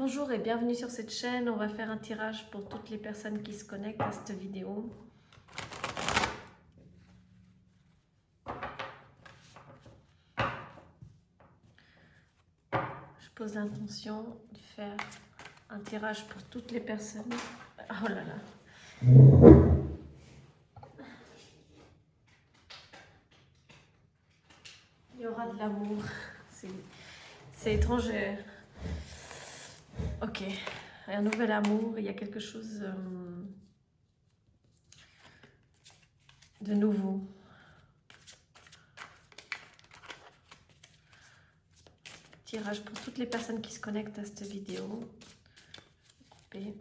Bonjour et bienvenue sur cette chaîne. On va faire un tirage pour toutes les personnes qui se connectent à cette vidéo. Je pose l'intention de faire un tirage pour toutes les personnes. Oh là là. Il y aura de l'amour. C'est étrange. Ok. Un nouvel amour. Il y a quelque chose de nouveau. Tirage pour toutes les personnes qui se connectent à cette vidéo. Couper.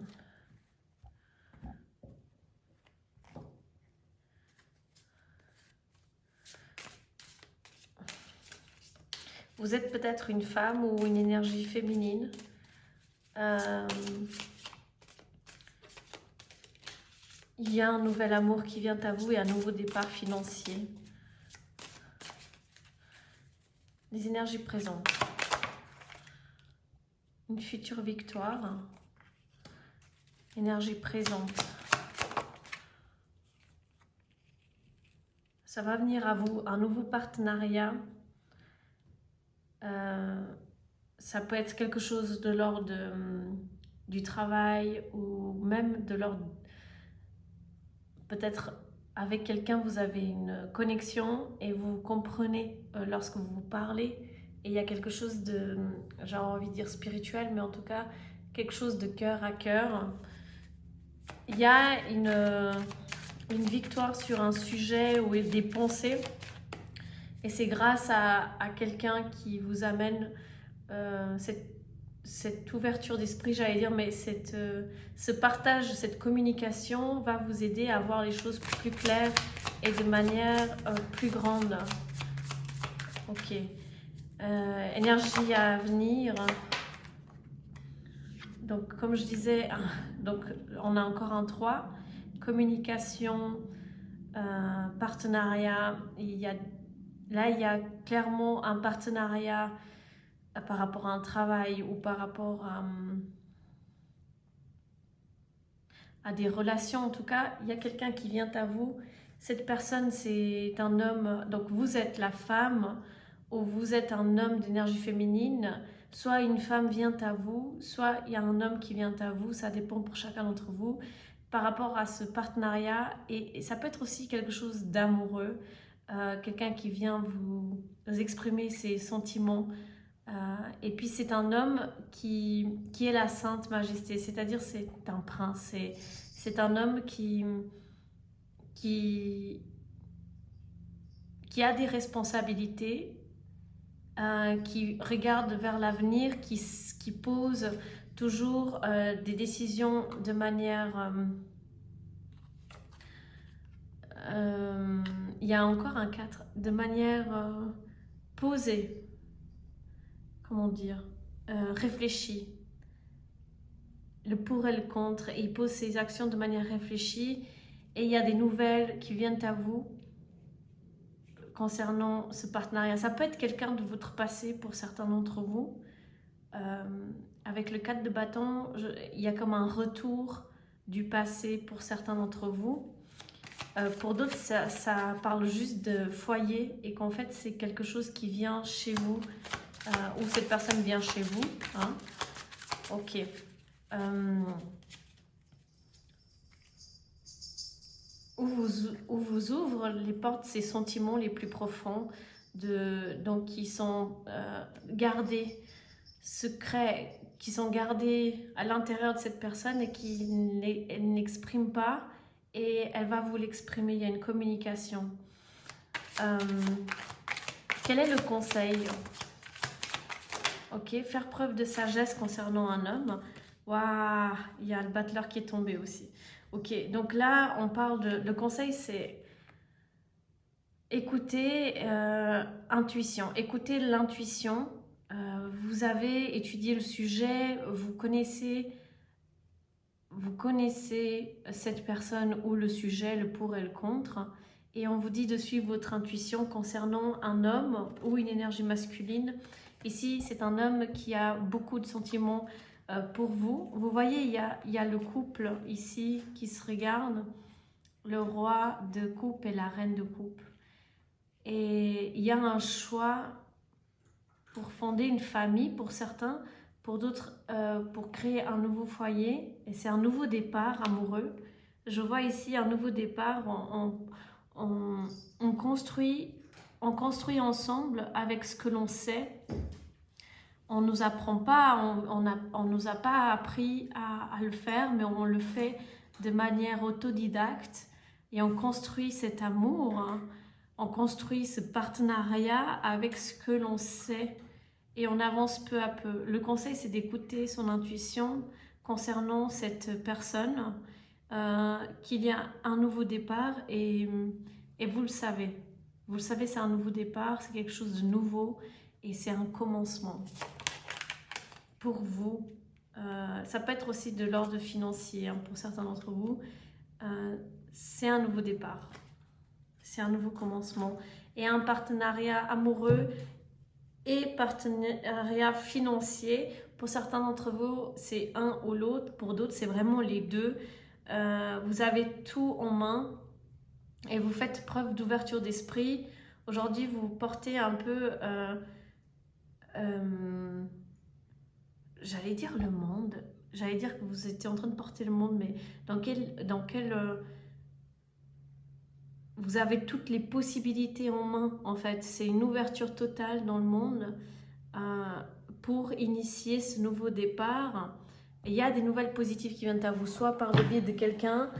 Vous êtes peut-être une femme ou une énergie féminine. Il y a un nouvel amour qui vient à vous et un nouveau départ financier. Les énergies présentes. Une future victoire. Énergie présente. Ça va venir à vous, un nouveau partenariat. Ça peut être quelque chose de l'ordre du travail ou même de l'ordre... Peut-être avec quelqu'un, vous avez une connexion et vous comprenez lorsque vous parlez. Et il y a quelque chose de, j'ai envie de dire spirituel, mais en tout cas, quelque chose de cœur à cœur. Il y a une victoire sur un sujet ou des pensées. Et c'est grâce à quelqu'un qui vous amène cette ouverture d'esprit, j'allais dire, mais ce partage, cette communication va vous aider à voir les choses plus claires et de manière plus grande. Ok. Énergie à venir. Donc, comme je disais, donc, on a encore un 3. Communication, partenariat. Là, il y a clairement un partenariat par rapport à un travail ou par rapport à des relations. En tout cas, il y a quelqu'un qui vient à vous. Cette personne, c'est un homme. Donc, vous êtes la femme ou vous êtes un homme d'énergie féminine. Soit une femme vient à vous, soit il y a un homme qui vient à vous. Ça dépend pour chacun d'entre vous par rapport à ce partenariat. Et ça peut être aussi quelque chose d'amoureux. Quelqu'un qui vient vous exprimer ses sentiments. Et puis c'est un homme qui est la Sainte Majesté, c'est-à-dire c'est un prince, c'est un homme qui a des responsabilités, qui regarde vers l'avenir, qui pose toujours des décisions de manière... il y a encore un 4, de manière posée. Comment dire, réfléchi, le pour et le contre, et il pose ses actions de manière réfléchie, et il y a des nouvelles qui viennent à vous concernant ce partenariat. Ça peut être quelqu'un de votre passé pour certains d'entre vous. Avec le 4 de bâton, il y a comme un retour du passé pour certains d'entre vous. Pour d'autres, ça parle juste de foyer, et qu'en fait c'est quelque chose qui vient chez vous, ou cette personne vient chez vous, hein. Ok. Où vous ouvre les portes, ces sentiments les plus profonds, donc qui sont gardés, secrets, qui sont gardés à l'intérieur de cette personne et qui n'exprime pas, et elle va vous l'exprimer. Il y a une communication. Quel est le conseil? Ok, faire preuve de sagesse concernant un homme. Waouh, il y a le battleur qui est tombé aussi. Ok, donc là, on parle de... Le conseil, c'est écouter intuition. Écoutez l'intuition. Vous avez étudié le sujet, vous connaissez cette personne ou le sujet, le pour et le contre. Et on vous dit de suivre votre intuition concernant un homme ou une énergie masculine. Ici, c'est un homme qui a beaucoup de sentiments pour vous. Vous voyez, il y a le couple ici qui se regarde, le roi de coupe et la reine de coupe. Et il y a un choix pour fonder une famille pour certains, pour d'autres pour créer un nouveau foyer. Et c'est un nouveau départ amoureux. Je vois ici un nouveau départ. On construit ensemble avec ce que l'on sait. On nous apprend pas, on nous a pas appris à le faire, mais on le fait de manière autodidacte et on construit cet amour, hein. On construit ce partenariat avec ce que l'on sait et on avance peu à peu. Le conseil, c'est d'écouter son intuition concernant cette personne, qu'il y a un nouveau départ et vous le savez. Vous le savez, c'est un nouveau départ, c'est quelque chose de nouveau et c'est un commencement. Pour vous, ça peut être aussi de l'ordre financier, hein, pour certains d'entre vous, c'est un nouveau départ, c'est un nouveau commencement et un partenariat amoureux et partenariat financier. Pour certains d'entre vous, c'est un ou l'autre, pour d'autres, c'est vraiment les deux. Vous avez tout en main et vous faites preuve d'ouverture d'esprit. Aujourd'hui, vous portez un peu... j'allais dire le monde, j'allais dire que vous étiez en train de porter le monde, mais dans quel vous avez toutes les possibilités en main, en fait. C'est une ouverture totale dans le monde pour initier ce nouveau départ. Et il y a des nouvelles positives qui viennent à vous, soit par le biais de quelqu'un,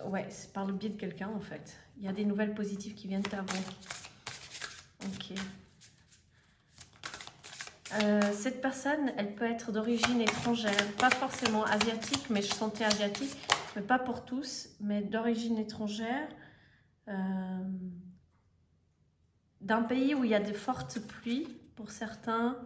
ouais, c'est par le biais de quelqu'un, en fait. Il y a des nouvelles positives qui viennent à vous. Ok. Cette personne, elle peut être d'origine étrangère, pas forcément asiatique, mais je sentais asiatique, mais pas pour tous, mais d'origine étrangère, d'un pays où il y a de fortes pluies pour certains.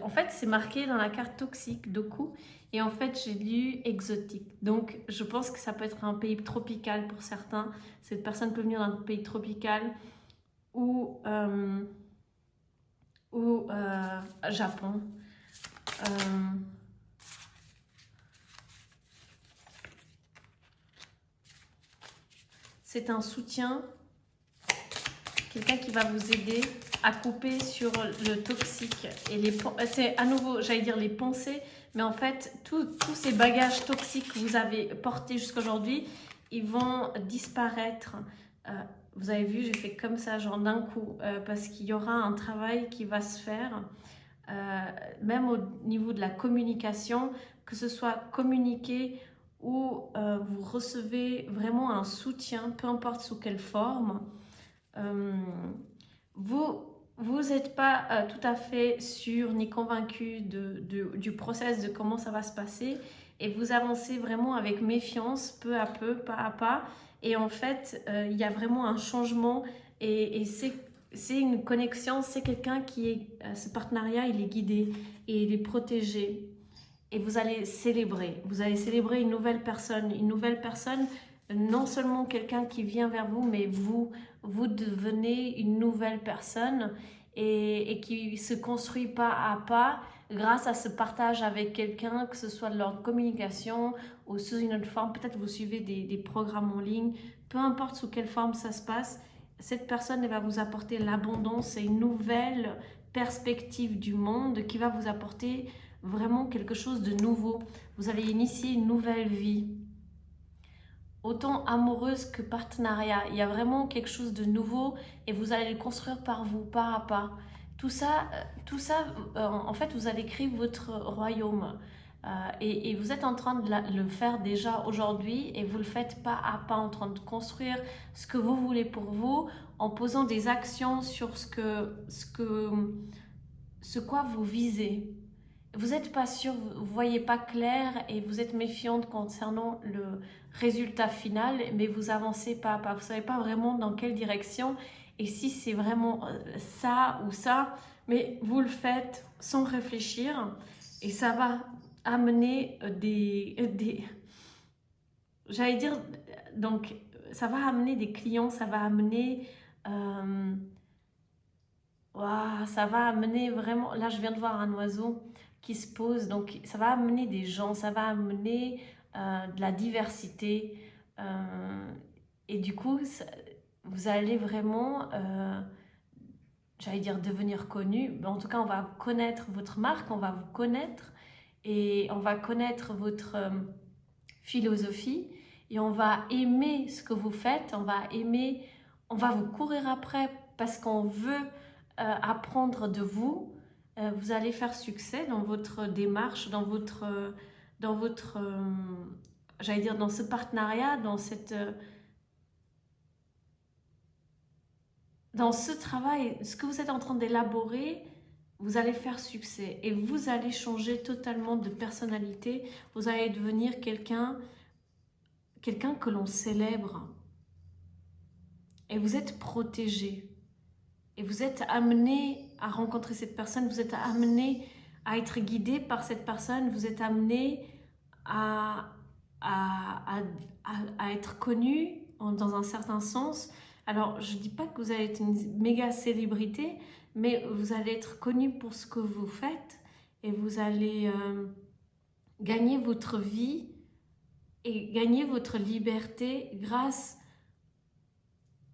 En fait, c'est marqué dans la carte toxique d'Oku, et en fait, j'ai lu exotique. Donc, je pense que ça peut être un pays tropical pour certains. Cette personne peut venir d'un pays tropical ou Japon. C'est un soutien, quelqu'un qui va vous aider à couper sur le toxique. Et c'est à nouveau, j'allais dire les pensées, mais en fait, tous ces bagages toxiques que vous avez portés jusqu'à aujourd'hui, ils vont disparaître. Vous avez vu, j'ai fait comme ça, genre d'un coup, parce qu'il y aura un travail qui va se faire, même au niveau de la communication, que ce soit communiqué ou vous recevez vraiment un soutien, peu importe sous quelle forme. Vous n'êtes pas tout à fait sûr ni convaincu du process, de comment ça va se passer, et vous avancez vraiment avec méfiance, peu à peu, pas à pas, et en fait, il y a vraiment un changement, et c'est une connexion, c'est quelqu'un qui est, ce partenariat, il est guidé, et il est protégé, et vous allez célébrer une nouvelle personne, non seulement quelqu'un qui vient vers vous, mais vous devenez une nouvelle personne et qui se construit pas à pas grâce à ce partage avec quelqu'un, que ce soit de leur communication ou sous une autre forme. Peut-être vous suivez des programmes en ligne, peu importe sous quelle forme ça se passe, cette personne elle va vous apporter l'abondance et une nouvelle perspective du monde qui va vous apporter vraiment quelque chose de nouveau. Vous allez initier une nouvelle vie, autant amoureuse que partenariat. Il y a vraiment quelque chose de nouveau et vous allez le construire par vous, pas à pas. Tout ça, en fait, vous allez créer votre royaume. Et vous êtes en train de le faire déjà aujourd'hui et vous le faites pas à pas, en train de construire ce que vous voulez pour vous, en posant des actions sur ce quoi vous visez. Vous n'êtes pas sûr, vous ne voyez pas clair et vous êtes méfiante concernant le résultat final, mais vous avancez pas à pas. Vous ne savez pas vraiment dans quelle direction et si c'est vraiment ça ou ça, mais vous le faites sans réfléchir et ça va amener j'allais dire, donc ça va amener des clients, ça va amener Waouh, ça va amener vraiment... Là, je viens de voir un oiseau qui se pose. Donc, ça va amener des gens, ça va amener de la diversité. euh, et du coup, vous allez vraiment, j'allais dire devenir connu. Mais en tout cas, on va connaître votre marque, on va vous connaître. Et on va connaître votre philosophie. Et on va aimer ce que vous faites. On va aimer... On va vous courir après parce qu'on veut apprendre de vous. Vous allez faire succès dans votre démarche, dans votre j'allais dire dans ce partenariat, dans ce travail, ce que vous êtes en train d'élaborer. Vous allez faire succès et vous allez changer totalement de personnalité. Vous allez devenir quelqu'un que l'on célèbre et vous êtes protégé. Et vous êtes amené à rencontrer cette personne, vous êtes amené à être guidé par cette personne, vous êtes amené à, à être connu dans un certain sens. Alors, je ne dis pas que vous allez être une méga célébrité, mais vous allez être connu pour ce que vous faites et vous allez gagner votre vie et gagner votre liberté grâce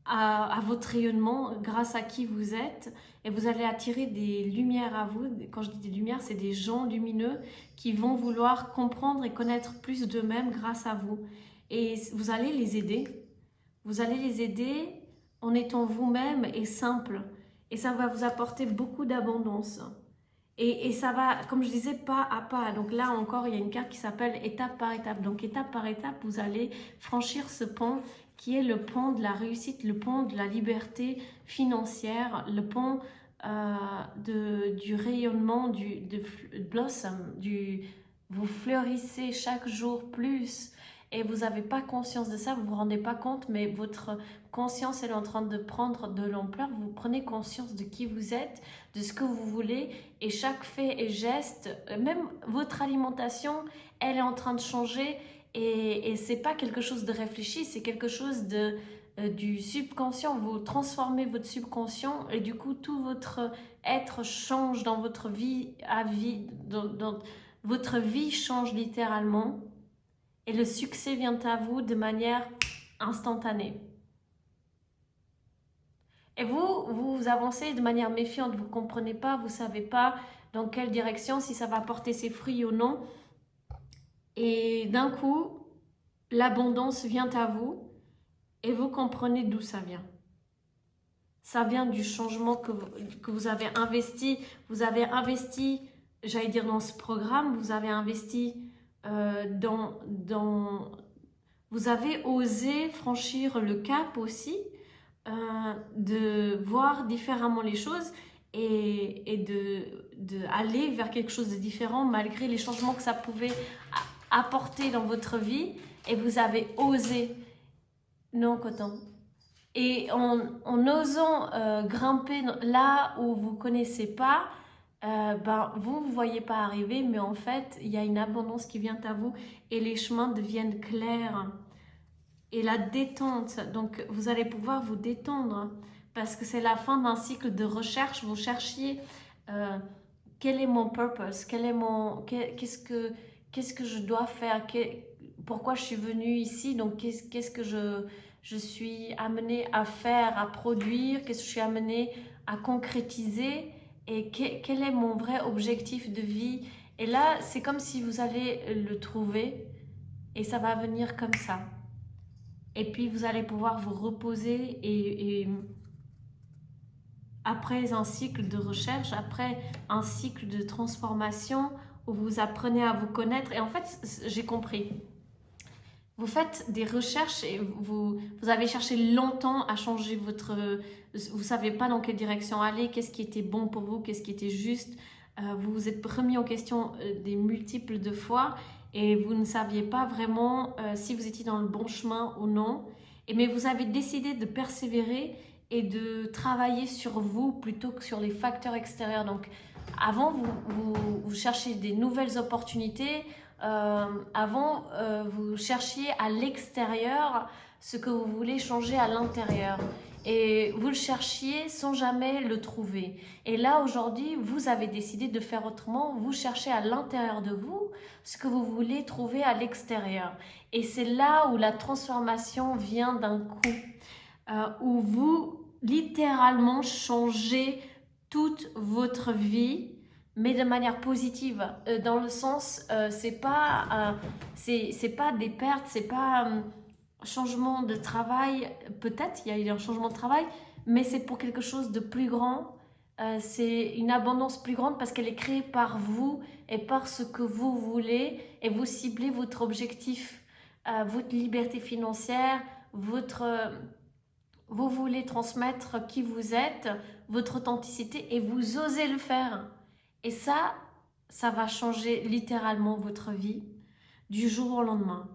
à votre rayonnement, grâce à qui vous êtes, et vous allez attirer des lumières à vous. Quand je dis des lumières, c'est des gens lumineux qui vont vouloir comprendre et connaître plus d'eux-mêmes grâce à vous. Et vous allez les aider. Vous allez les aider en étant vous-même et simple. Et ça va vous apporter beaucoup d'abondance. Et ça va, comme je disais, pas à pas. Donc là encore, il y a une carte qui s'appelle étape par étape. Donc étape par étape, vous allez franchir ce pont qui est le pont de la réussite, le pont de la liberté financière, le pont du rayonnement, de blossom, vous fleurissez chaque jour plus et vous n'avez pas conscience de ça, vous ne vous rendez pas compte, mais votre conscience elle est en train de prendre de l'ampleur, vous prenez conscience de qui vous êtes, de ce que vous voulez et chaque fait et geste, même votre alimentation, elle est en train de changer. Et c'est pas quelque chose de réfléchi, c'est quelque chose du subconscient. Vous transformez votre subconscient et du coup tout votre être change dans votre vie à vie. Votre vie change littéralement et le succès vient à vous de manière instantanée. Et vous avancez de manière méfiante, vous ne comprenez pas, vous ne savez pas dans quelle direction, si ça va porter ses fruits ou non. Et d'un coup, l'abondance vient à vous et vous comprenez d'où ça vient. Ça vient du changement que vous avez investi. Vous avez investi, j'allais dire dans ce programme, vous avez investi vous avez osé franchir le cap aussi, de voir différemment les choses et de aller vers quelque chose de différent malgré les changements que ça pouvait apporter dans votre vie. Et vous avez osé. Non, Coton. Et en osant grimper là où vous ne connaissez pas, vous ne voyez pas arriver, mais en fait, il y a une abondance qui vient à vous et les chemins deviennent clairs. Et la détente, donc vous allez pouvoir vous détendre parce que c'est la fin d'un cycle de recherche. Vous cherchiez quel est mon purpose, qu'est-ce que je dois faire, pourquoi je suis venue ici, donc qu'est-ce que je suis amenée à faire, à produire, qu'est-ce que je suis amenée à concrétiser et quel est mon vrai objectif de vie. Et là, c'est comme si vous allez le trouver et ça va venir comme ça. Et puis vous allez pouvoir vous reposer et après un cycle de recherche, après un cycle de transformation où vous apprenez à vous connaître. Et en fait, j'ai compris. Vous faites des recherches et vous avez cherché longtemps à changer votre... Vous ne savez pas dans quelle direction aller, qu'est-ce qui était bon pour vous, qu'est-ce qui était juste. Vous vous êtes remis en question des multiples de fois et vous ne saviez pas vraiment si vous étiez dans le bon chemin ou non. Mais vous avez décidé de persévérer et de travailler sur vous plutôt que sur les facteurs extérieurs. Donc, avant, vous cherchez des nouvelles opportunités. Avant, vous cherchiez à l'extérieur ce que vous voulez changer à l'intérieur. Et vous le cherchiez sans jamais le trouver. Et là, aujourd'hui, vous avez décidé de faire autrement. Vous cherchez à l'intérieur de vous ce que vous voulez trouver à l'extérieur. Et c'est là où la transformation vient d'un coup, où vous littéralement changez toute votre vie, mais de manière positive, dans le sens, c'est pas des pertes, c'est pas changement de travail, peut-être il y a eu un changement de travail, mais c'est pour quelque chose de plus grand. C'est une abondance plus grande parce qu'elle est créée par vous et par ce que vous voulez, et vous ciblez votre objectif, votre liberté financière, vous voulez transmettre qui vous êtes, votre authenticité, et vous osez le faire. Et ça va changer littéralement votre vie du jour au lendemain.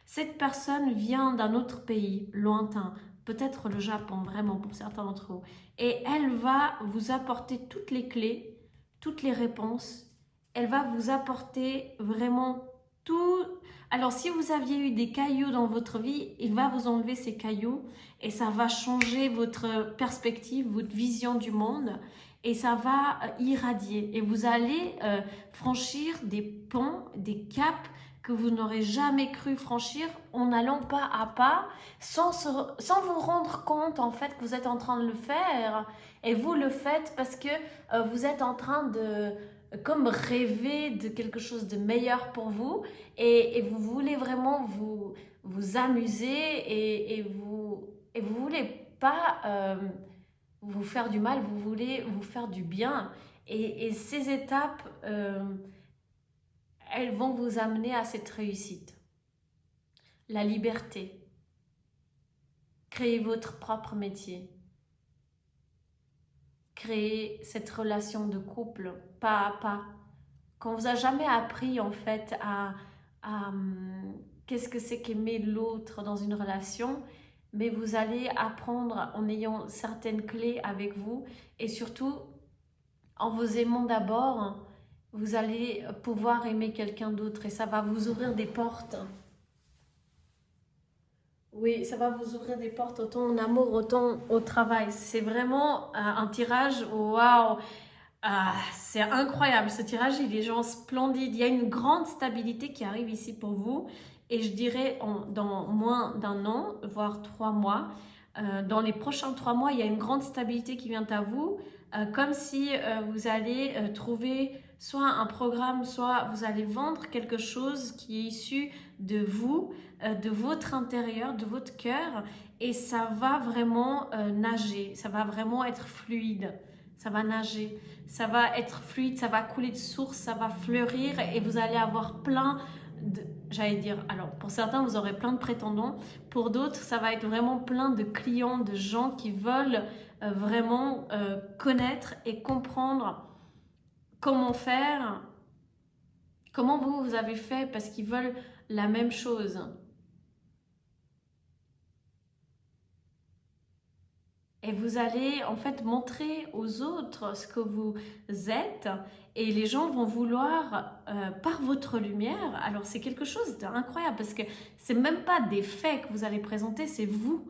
Cette personne vient d'un autre pays lointain, peut-être le Japon vraiment pour certains d'entre vous, et elle va vous apporter toutes les clés, toutes les réponses. Elle va vous apporter vraiment tout. Alors si vous aviez eu des cailloux dans votre vie, il va vous enlever ces cailloux et ça va changer votre perspective, votre vision du monde, et ça va irradier. Et vous allez franchir des ponts, des caps que vous n'aurez jamais cru franchir en allant pas à pas, sans vous rendre compte en fait que vous êtes en train de le faire. Et vous le faites parce que vous êtes en train de comme rêver de quelque chose de meilleur pour vous, et vous voulez vraiment vous amuser, et vous voulez pas vous faire du mal, vous voulez vous faire du bien. Et ces étapes, elles vont vous amener à cette réussite. La liberté. Créer votre propre métier. Créer cette relation de couple pas à pas. Qu'on vous a jamais appris en fait à qu'est-ce que c'est qu'aimer l'autre dans une relation, mais vous allez apprendre en ayant certaines clés avec vous, et surtout en vous aimant d'abord, vous allez pouvoir aimer quelqu'un d'autre, et ça va vous ouvrir des portes. Oui, ça va vous ouvrir des portes autant en amour, autant au travail. C'est vraiment un tirage, waouh! C'est incroyable, ce tirage, il est genre splendide. Il y a une grande stabilité qui arrive ici pour vous, et je dirais dans moins d'un an, voire 3 mois. Dans les prochains 3 mois, il y a une grande stabilité qui vient à vous, comme si vous allez trouver soit un programme, soit vous allez vendre quelque chose qui est issu de vous, de votre intérieur, de votre cœur, et ça va vraiment nager, ça va vraiment être fluide, ça va nager. Ça va être fluide, ça va couler de source, ça va fleurir, et vous allez avoir plein de, j'allais dire, alors pour certains vous aurez plein de prétendants, pour d'autres ça va être vraiment plein de clients, de gens qui veulent vraiment connaître et comprendre comment faire, comment vous avez fait, parce qu'ils veulent la même chose. Et vous allez en fait montrer aux autres ce que vous êtes, et les gens vont vouloir, par votre lumière, alors c'est quelque chose d'incroyable parce que c'est même pas des faits que vous allez présenter, c'est vous,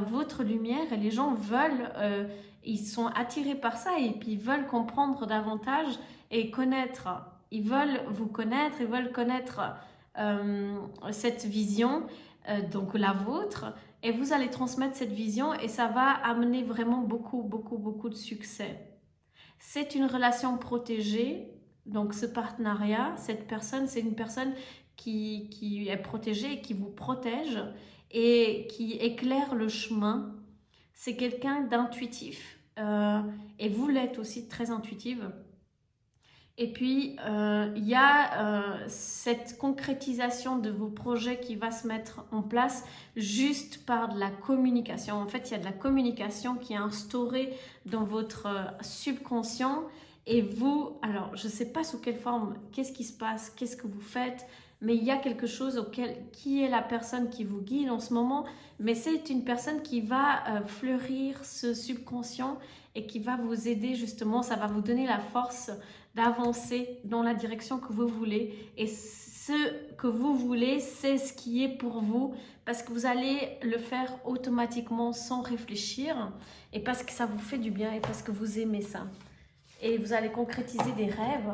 votre lumière, et les gens veulent, ils sont attirés par ça, et puis ils veulent comprendre davantage et connaître. Ils veulent vous connaître, ils veulent connaître cette vision, donc la vôtre. Et vous allez transmettre cette vision, et ça va amener vraiment beaucoup, beaucoup, beaucoup de succès. C'est une relation protégée, donc ce partenariat, cette personne, c'est une personne qui est protégée et qui vous protège et qui éclaire le chemin. C'est quelqu'un d'intuitif, et vous l'êtes aussi, très intuitive. Et puis, il y a cette concrétisation de vos projets qui va se mettre en place juste par de la communication. En fait, il y a de la communication qui est instaurée dans votre subconscient. Et vous, alors, je ne sais pas sous quelle forme, qu'est-ce qui se passe, qu'est-ce que vous faites, mais il y a quelque chose qui est la personne qui vous guide en ce moment. Mais c'est une personne qui va fleurir ce subconscient et qui va vous aider justement, ça va vous donner la force d'avancer dans la direction que vous voulez. Et ce que vous voulez, c'est ce qui est pour vous, parce que vous allez le faire automatiquement sans réfléchir, et parce que ça vous fait du bien, et parce que vous aimez ça. Et vous allez concrétiser des rêves.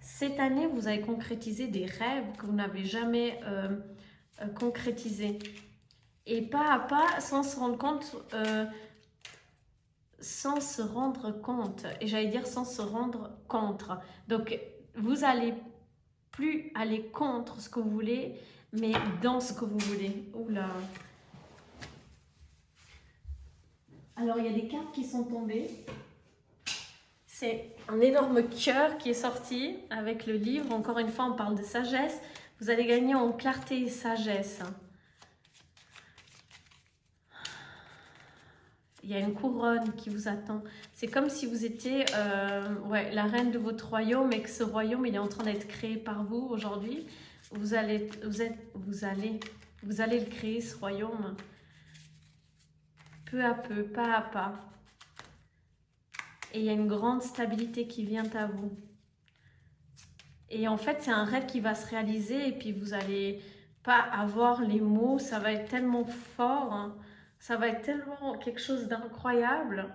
Cette année, vous allez concrétiser des rêves que vous n'avez jamais concrétisés. Et pas à pas, sans se rendre compte, et j'allais dire sans se rendre contre. Donc, vous allez plus aller contre ce que vous voulez, mais dans ce que vous voulez. Oula. Alors, il y a des cartes qui sont tombées. C'est un énorme cœur qui est sorti avec le livre. Encore une fois, on parle de sagesse. Vous allez gagner en clarté et sagesse. Il y a une couronne qui vous attend. C'est comme si vous étiez la reine de votre royaume et que ce royaume il est en train d'être créé par vous aujourd'hui. Vous allez le créer, ce royaume, peu à peu, pas à pas. Et il y a une grande stabilité qui vient à vous. Et en fait, c'est un rêve qui va se réaliser et puis vous n'allez pas avoir les mots. Ça va être tellement fort, hein. Ça va être tellement quelque chose d'incroyable.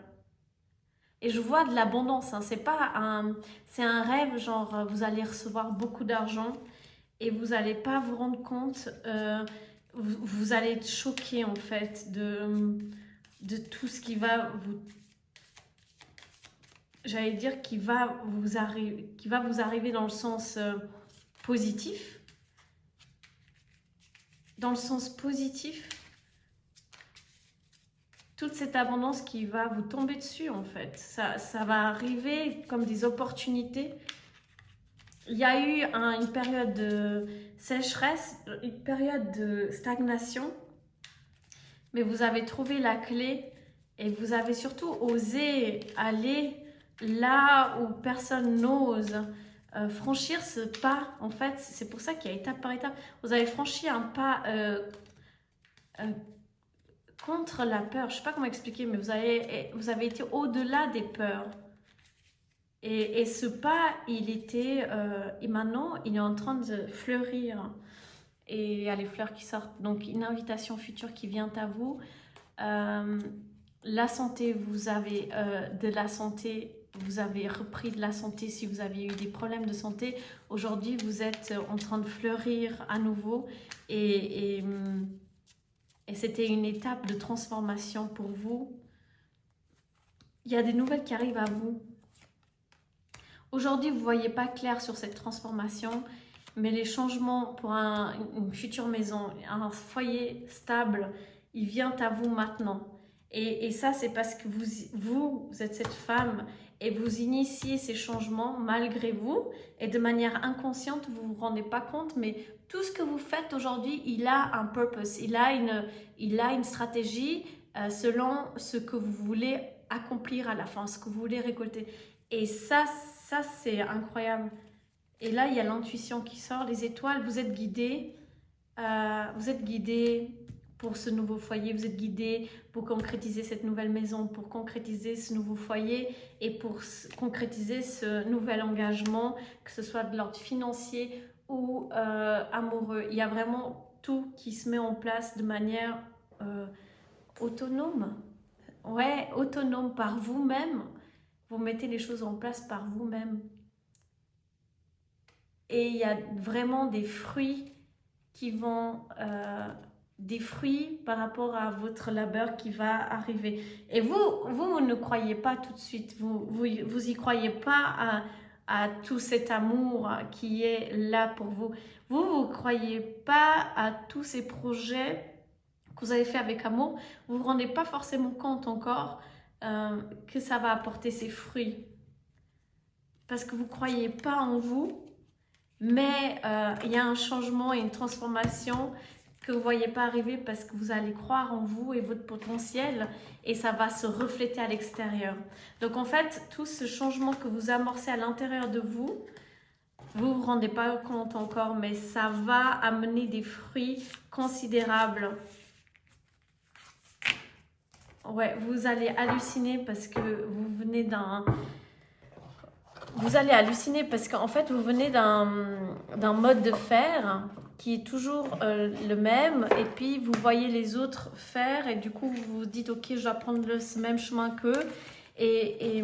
Et je vois de l'abondance, hein. C'est un rêve, genre vous allez recevoir beaucoup d'argent et vous n'allez pas vous rendre compte, vous allez être choqué en fait de tout ce qui va vous, j'allais dire, qui va vous arriver dans le sens positif. Dans le sens positif, toute cette abondance qui va vous tomber dessus en fait. Ça va arriver comme des opportunités. Il y a eu une période de sécheresse, une période de stagnation, mais vous avez trouvé la clé et vous avez surtout osé aller là où personne n'ose. Franchir ce pas, en fait, c'est pour ça qu'il y a étape par étape. Vous avez franchi un pas contre la peur. Je ne sais pas comment expliquer, mais vous avez été au-delà des peurs. Et ce pas, et maintenant, il est en train de fleurir. Et il y a les fleurs qui sortent. Donc, une invitation future qui vient à vous. La santé, vous avez de la santé. Vous avez repris de la santé si vous aviez eu des problèmes de santé. Aujourd'hui, vous êtes en train de fleurir à nouveau. Et c'était une étape de transformation pour vous. Il y a des nouvelles qui arrivent à vous. Aujourd'hui, vous ne voyez pas clair sur cette transformation, mais les changements pour une future maison, un foyer stable, il vient à vous maintenant. Et ça, c'est parce que vous êtes cette femme et vous initiez ces changements malgré vous. Et de manière inconsciente, vous ne vous rendez pas compte, mais tout ce que vous faites aujourd'hui, il a un purpose, il a une stratégie selon ce que vous voulez accomplir à la fin, ce que vous voulez récolter. Et ça c'est incroyable. Et là, il y a l'intuition qui sort, les étoiles, vous êtes guidés pour ce nouveau foyer, vous êtes guidés pour concrétiser cette nouvelle maison, pour concrétiser ce nouveau foyer et pour concrétiser ce nouvel engagement, que ce soit de l'ordre financier ou amoureux. Il y a vraiment tout qui se met en place de manière autonome. Ouais, autonome par vous-même. Vous mettez les choses en place par vous-même. Et il y a vraiment des fruits qui vont... des fruits par rapport à votre labeur qui va arriver. Et vous ne croyez pas tout de suite. Vous y croyez pas à tout cet amour qui est là pour vous. Vous croyez pas à tous ces projets que vous avez fait avec amour. Vous vous rendez pas forcément compte encore que ça va apporter ses fruits. Parce que vous ne croyez pas en vous, mais il y a un changement et une transformation que vous ne voyez pas arriver parce que vous allez croire en vous et votre potentiel et ça va se refléter à l'extérieur. Donc en fait, tout ce changement que vous amorcez à l'intérieur de vous, vous ne vous rendez pas compte encore, mais ça va amener des fruits considérables. Ouais, vous allez halluciner parce que vous venez vous allez halluciner parce qu'en fait, vous venez d'un mode de faire qui est toujours le même et puis vous voyez les autres faire et du coup, vous vous dites, ok, je dois prendre ce même chemin qu'eux et, et,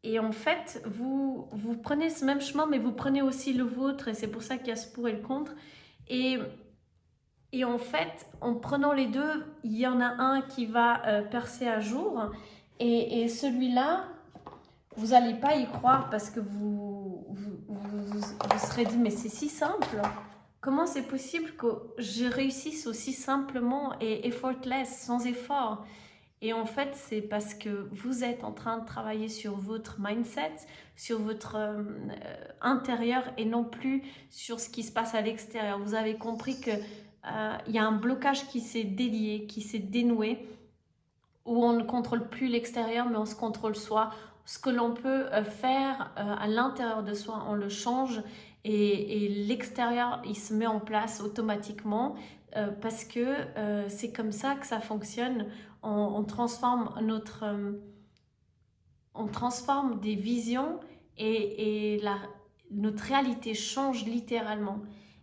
et en fait, vous prenez ce même chemin mais vous prenez aussi le vôtre et c'est pour ça qu'il y a ce pour et le contre. Et, et en fait, en prenant les deux, il y en a un qui va percer à jour et celui-là, vous n'allez pas y croire parce que vous serez dit, mais c'est si simple. Comment c'est possible que je réussisse aussi simplement et effortless, sans effort? Et en fait, c'est parce que vous êtes en train de travailler sur votre mindset, sur votre intérieur et non plus sur ce qui se passe à l'extérieur. Vous avez compris que y a un blocage qui s'est délié, qui s'est dénoué, où on ne contrôle plus l'extérieur, mais on se contrôle soi. Ce que l'on peut faire à l'intérieur de soi, on le change et l'extérieur, il se met en place automatiquement parce que c'est comme ça que ça fonctionne. On transforme on transforme des visions et notre réalité change littéralement.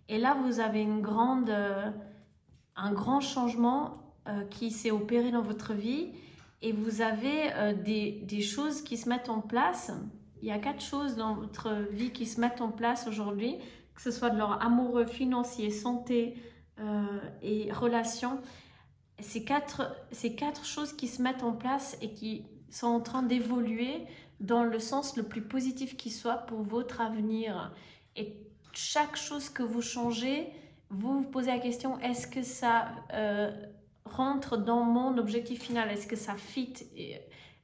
Et là, vous avez un grand changement qui s'est opéré dans votre vie et vous avez des choses qui se mettent en place. Il y a 4 choses dans votre vie qui se mettent en place aujourd'hui, que ce soit de l'ordre amoureux, financier, santé et relations. Ces quatre choses qui se mettent en place et qui sont en train d'évoluer dans le sens le plus positif qui soit pour votre avenir. Et chaque chose que vous changez, vous vous posez la question, est-ce que ça rentre dans mon objectif final? Est-ce que ça fit?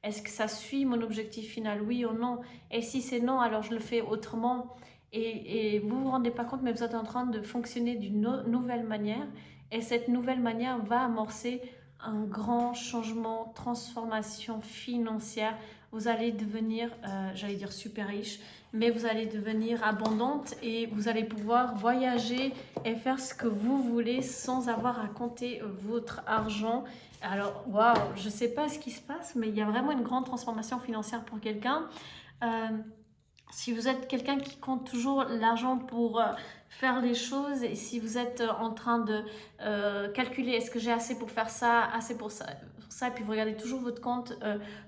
Est-ce que ça suit mon objectif final? Oui ou non? Et si c'est non, alors je le fais autrement. Et vous vous rendez pas compte, mais vous êtes en train de fonctionner d'une nouvelle manière. Et cette nouvelle manière va amorcer un grand changement, transformation financière. Vous allez devenir, j'allais dire super riche, mais vous allez devenir abondante et vous allez pouvoir voyager et faire ce que vous voulez sans avoir à compter votre argent. Alors, waouh, je ne sais pas ce qui se passe, mais il y a vraiment une grande transformation financière pour quelqu'un. Si vous êtes quelqu'un qui compte toujours l'argent pour faire les choses et si vous êtes en train de calculer est-ce que j'ai assez pour faire ça, assez pour ça, et puis vous regardez toujours votre compte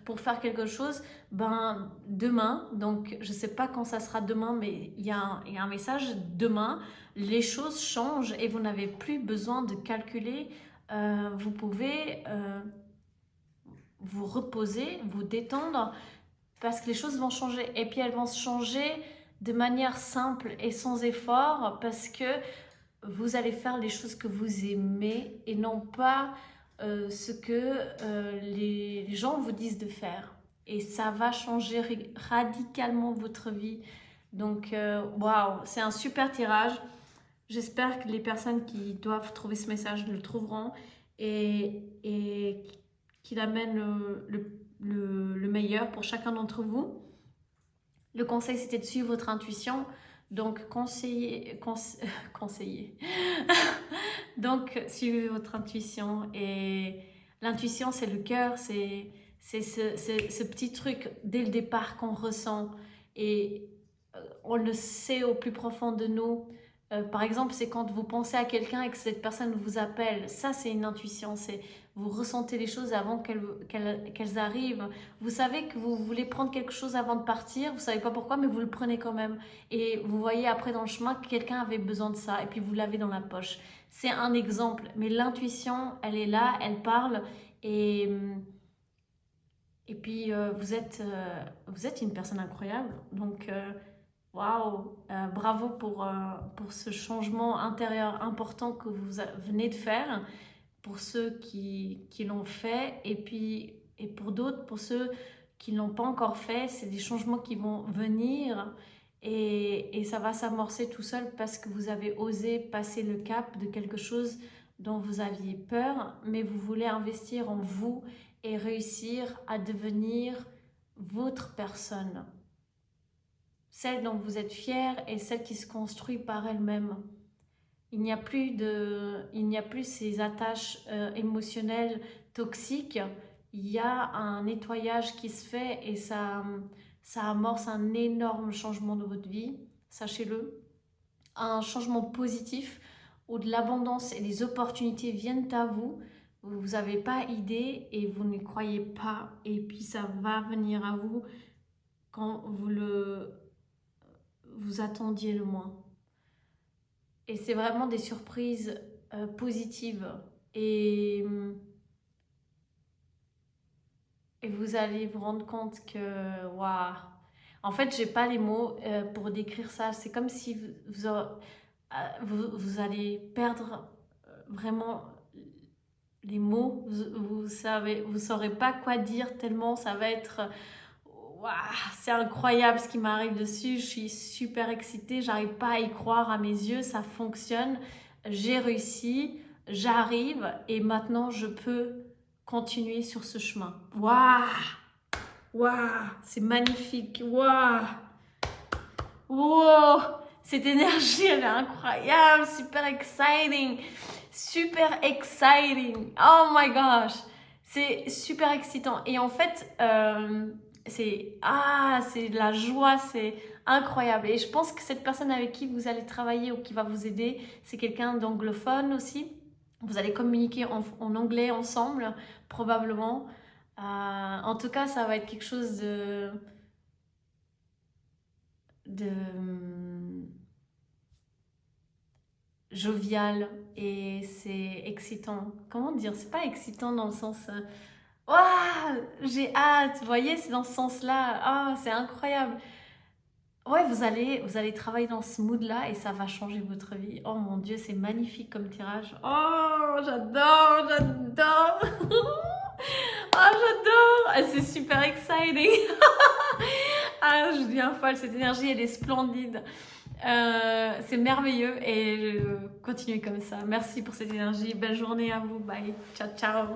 pour faire quelque chose, ben demain, donc je ne sais pas quand ça sera demain, mais il y a un message, demain, les choses changent et vous n'avez plus besoin de calculer, vous pouvez vous reposer, vous détendre, parce que les choses vont changer et puis elles vont se changer de manière simple et sans effort parce que vous allez faire les choses que vous aimez et non pas ce que les gens vous disent de faire. Et ça va changer radicalement votre vie. Donc, waouh, c'est un super tirage. J'espère que les personnes qui doivent trouver ce message le trouveront et qu'il amène le meilleur pour chacun d'entre vous. Le conseil, c'était de suivre votre intuition. Donc, conseiller. Donc, suivez votre intuition. Et l'intuition, c'est le cœur, c'est ce petit truc dès le départ qu'on ressent. Et on le sait au plus profond de nous. Par exemple, c'est quand vous pensez à quelqu'un et que cette personne vous appelle. Ça, c'est une intuition. C'est vous ressentez les choses avant qu'elles arrivent. Vous savez que vous voulez prendre quelque chose avant de partir. Vous savez pas pourquoi, mais vous le prenez quand même. Et vous voyez après dans le chemin que quelqu'un avait besoin de ça. Et puis vous l'avez dans la poche. C'est un exemple. Mais l'intuition, elle est là, elle parle. Et puis vous êtes une personne incroyable. Donc waouh, bravo pour ce changement intérieur important que vous venez de faire, pour ceux qui l'ont fait, et puis et pour d'autres, pour ceux qui ne l'ont pas encore fait, c'est des changements qui vont venir et ça va s'amorcer tout seul parce que vous avez osé passer le cap de quelque chose dont vous aviez peur, mais vous voulez investir en vous et réussir à devenir votre personne. Celle dont vous êtes fier et celle qui se construit par elle-même. Il n'y a plus ces attaches émotionnelles toxiques. Il y a un nettoyage qui se fait et ça ça amorce un énorme changement de votre vie, sachez-le. Un changement positif où de l'abondance et des opportunités viennent à vous. Vous n'avez pas idée et vous ne croyez pas. Et puis ça va venir à vous quand vous attendiez le moins. Et c'est vraiment des surprises positives. Et vous allez vous rendre compte que, waouh, en fait, j'ai pas les mots pour décrire ça. C'est comme si vous allez perdre vraiment les mots. Vous saurez pas quoi dire tellement ça va être. Waouh, c'est incroyable ce qui m'arrive dessus. Je suis super excitée. J'arrive pas à y croire à mes yeux. Ça fonctionne. J'ai réussi. J'arrive et maintenant je peux continuer sur ce chemin. Waouh! Waouh! C'est magnifique! Waouh! Wow! Cette énergie, elle est incroyable! Super exciting! Super exciting! Oh my gosh! C'est super excitant. Et en fait, c'est de la joie, c'est incroyable. Et je pense que cette personne avec qui vous allez travailler ou qui va vous aider, c'est quelqu'un d'anglophone aussi. Vous allez communiquer en anglais ensemble, probablement. En tout cas, ça va être quelque chose de jovial et c'est excitant. Comment dire? C'est pas excitant dans le sens ouah, j'ai hâte, vous voyez, c'est dans ce sens-là. Ah, c'est incroyable. Ouais, vous allez travailler dans ce mood-là et ça va changer votre vie. Oh mon Dieu, c'est magnifique comme tirage. Oh, j'adore, j'adore. Oh, j'adore. Ah, c'est super exciting. Ah, je deviens folle, cette énergie, elle est splendide. C'est merveilleux et je continue comme ça. Merci pour cette énergie. Belle journée à vous. Bye. Ciao, ciao.